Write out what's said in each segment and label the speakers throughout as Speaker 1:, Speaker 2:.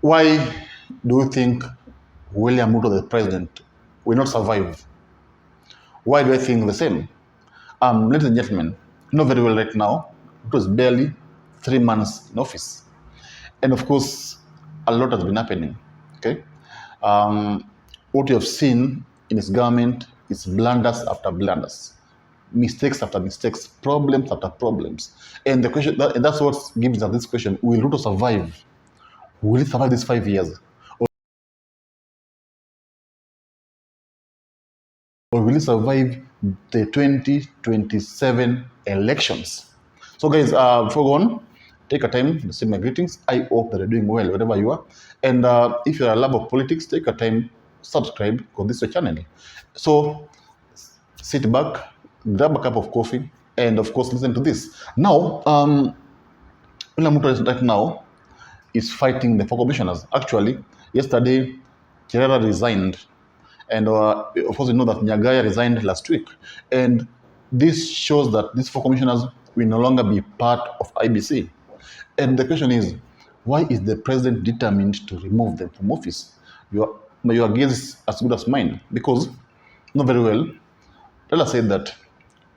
Speaker 1: Why do you think William Ruto, the president, will not survive? Why do I think the same? Ladies and gentlemen, you know very well right now, it was barely 3 months in office. And of course, a lot has been happening. Okay. What you have seen in his government is blunders after blunders, mistakes after mistakes, problems after problems. And the question, and that's what gives us this question: will Ruto survive? Will he survive these 5 years? Or will he survive the 2027 elections? So, guys, before we go on, take a time to send my greetings. I hope that you're doing well wherever you are. And if you're a lover of politics, take a time, subscribe, because this is your channel. So, sit back, grab a cup of coffee, and of course, listen to this. Now, William Ruto right now is fighting the four commissioners. Actually, yesterday, Cherera resigned. And of course, you know that Nyagaya resigned last week. And this shows that these four commissioners will no longer be part of IBC. And the question is, why is the president determined to remove them from office? Your guess is as good as mine. Because, you know very well, Raila said that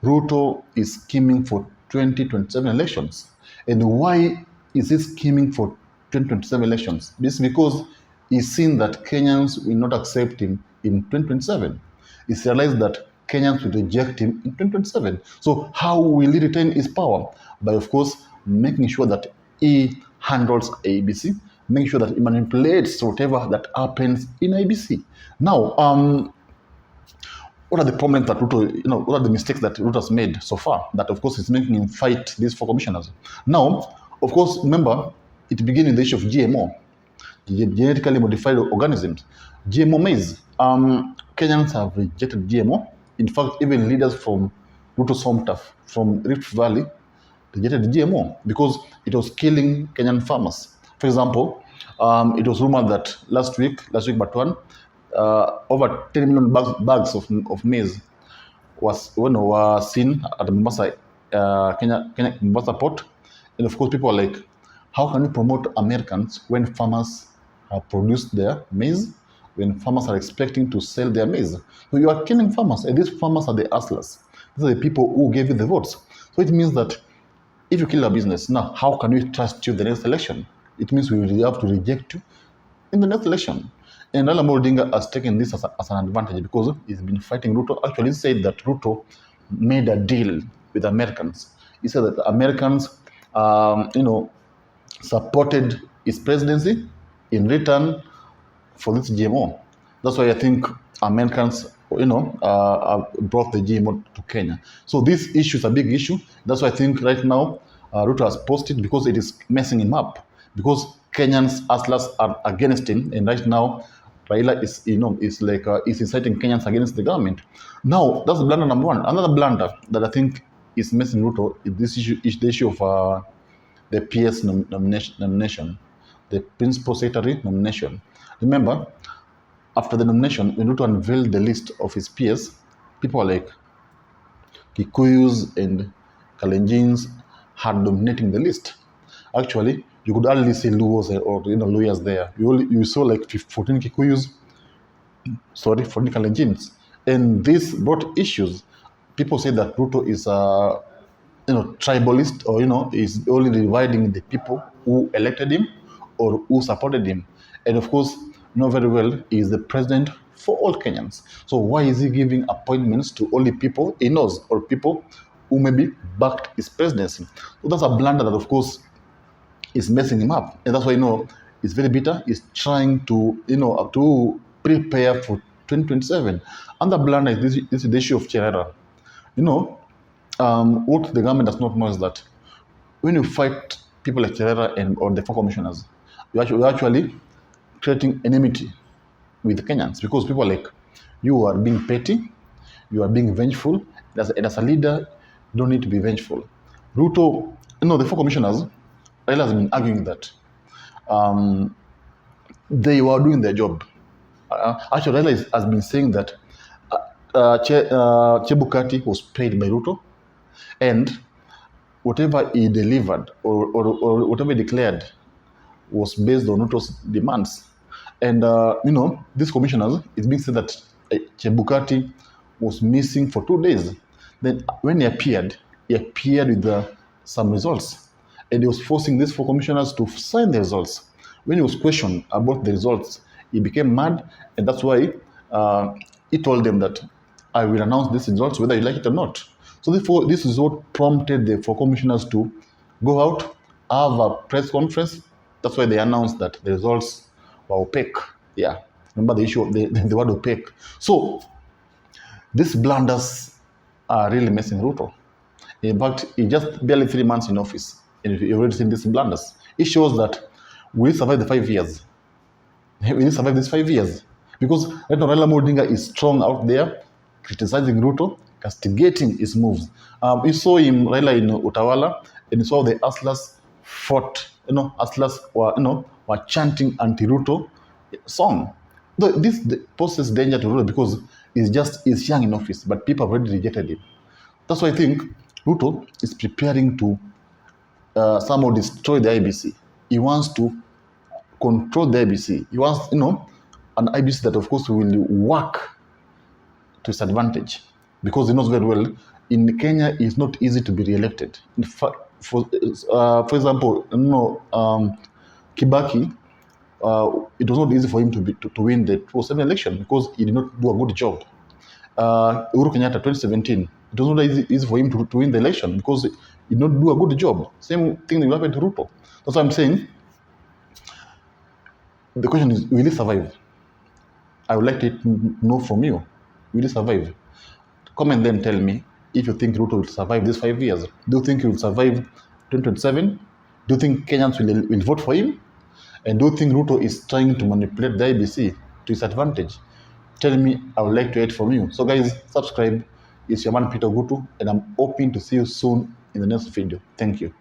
Speaker 1: Ruto is scheming for 2027 elections. And why is he scheming for 2027 elections? This is because he's seen that Kenyans will not accept him in 2027. He's realized that Kenyans will reject him in 2027. So how will he retain his power? By, of course, making sure that he handles ABC, making sure that he manipulates whatever that happens in ABC. Now, what are the problems that Ruto, what are the mistakes that Ruto has made so far that, of course, is making him fight these four commissioners? Now, of course, remember, it began with the issue of GMO, genetically modified organisms. GMO maize. Kenyans have rejected GMO. In fact, even leaders from Ruto's home turf, from Rift Valley, rejected GMO because it was killing Kenyan farmers. For example, it was rumored that last week but one, over 10 million bags of maize were seen at the Mombasa, Kenya Mombasa port. And of course, people are like, how can you promote Americans when farmers have produced their maize, when farmers are expecting to sell their maize? So you are killing farmers, and these farmers are the hustlers. These are the people who gave you the votes. So it means that if you kill a business, now how can we trust you the next election? It means we will have to reject you in the next election. And Raila Odinga has taken this as an advantage because he's been fighting Ruto. Actually, he said that Ruto made a deal with Americans. He said that Americans, supported his presidency in return for this GMO. That's why I think Americans, brought the GMO to Kenya. So this issue is a big issue. That's why I think right now Ruto has posted because it is messing him up. Because Kenyans hustlers are against him, and right now Raila is inciting Kenyans against the government. Now that's blunder number one. Another blunder that I think is messing Ruto is this issue is the issue of the PS nomination, the principal secretary nomination. Remember, after the nomination, when Ruto unveiled the list of his peers, people are like Kikuyus and Kalenjins had dominating the list. Actually, you could hardly see Luos or lawyers there. You saw like 14 Kikuyus, 14 Kalenjins, and this brought issues. People say that Ruto is tribalist, or is only dividing the people who elected him or who supported him. And of course, you know very well, he is the president for all Kenyans. So why is he giving appointments to only people he knows or people who maybe backed his presidency? So that's a blunder that, of course, is messing him up. And that's why, it's very bitter. He's trying to, to prepare for 2027. And the blunder is the issue of Cherera. What the government does not know is that when you fight people like Cherera or the four commissioners, you're actually creating enmity with the Kenyans, because people are like, you are being petty, you are being vengeful, and as a leader, you don't need to be vengeful. Ruto, the four commissioners, Raila has been arguing that they were doing their job. Actually, Raila has been saying that Chebukati was paid by Ruto, and whatever he delivered or whatever he declared was based on Ruto's demands. And, these commissioners, it's being said that Chebukati was missing for 2 days. Then when he appeared with some results. And he was forcing these 4 commissioners to sign the results. When he was questioned about the results, he became mad, and that's why he told them that I will announce these results whether you like it or not. So therefore, this is what prompted the 4 commissioners to go out, have a press conference. That's why they announced that the results were opaque. Yeah, remember the issue of the word opaque. So these blunders are really messing Ruto. In fact, in just barely 3 months in office, and you've already seen these blunders. It shows that we survive the 5 years. We will survive these 5 years. Because right now, Raila Odinga is strong out there, criticizing Ruto, castigating his moves. You saw him, Raila, in Utawala, and you saw the hustlers fought. Hustlers were chanting anti-Ruto song. This poses danger to Ruto because he's young in office, but people have already rejected him. That's why I think Ruto is preparing to somehow destroy the IBC. He wants to control the IBC. He wants, an IBC that, of course, will work to his advantage, because he knows very well in Kenya it's not easy to be re-elected. In fact, for example, Kibaki, it was not easy for him to win the 2007 election because he did not do a good job. Uhuru Kenyatta 2017, it was not easy for him to win the election because he did not do a good job. Same thing will happen to Ruto. That's what I'm saying. The question is, will he survive? I would like to know from you. Will he survive? Comment then, tell me if you think Ruto will survive these 5 years. Do you think he will survive 2027? Do you think Kenyans will vote for him? And do you think Ruto is trying to manipulate the IBC to his advantage? Tell me, I would like to hear from you. So guys, subscribe. It's your man Peter Ogutu, and I'm hoping to see you soon in the next video. Thank you.